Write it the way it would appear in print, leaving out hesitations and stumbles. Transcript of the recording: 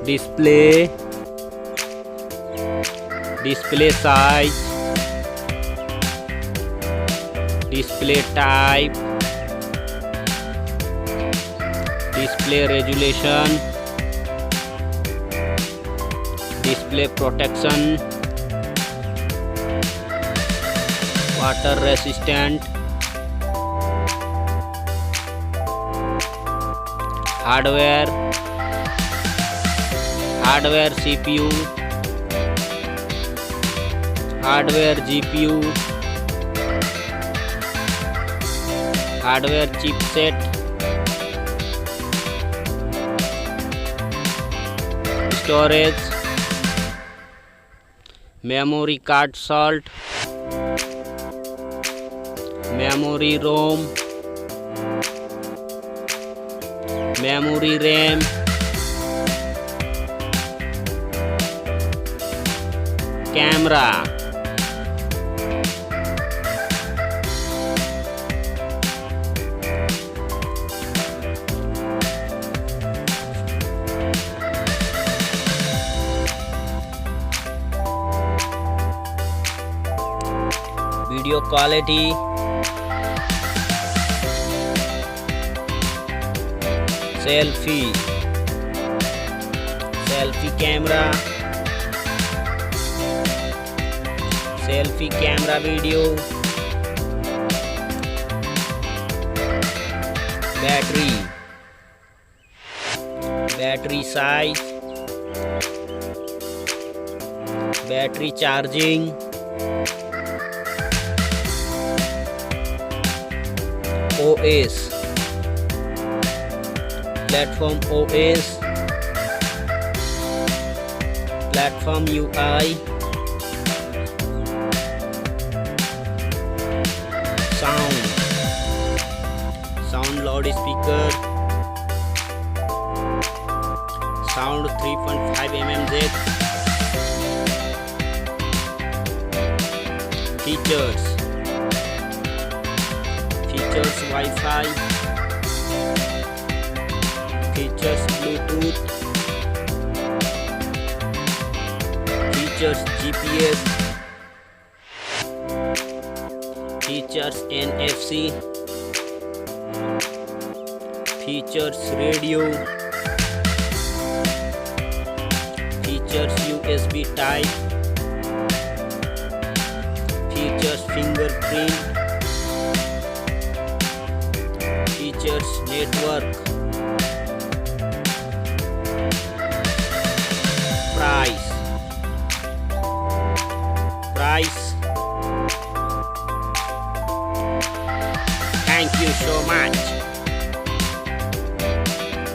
display, display size, display type, display resolution, display protection, water resistant, hardware CPU, hardware GPU, hardware chipset, storage, memory card slot, memory ROM, memory RAM, camera, video quality, selfie camera, selfie camera video, battery size, battery charging, OS, platform OS, platform UI, sound loudspeaker, sound 3.5 mm jack, features Wi-Fi, features Bluetooth, features GPS, features NFC, features radio, features USB type, features fingerprint, features network, price. Thank you so much.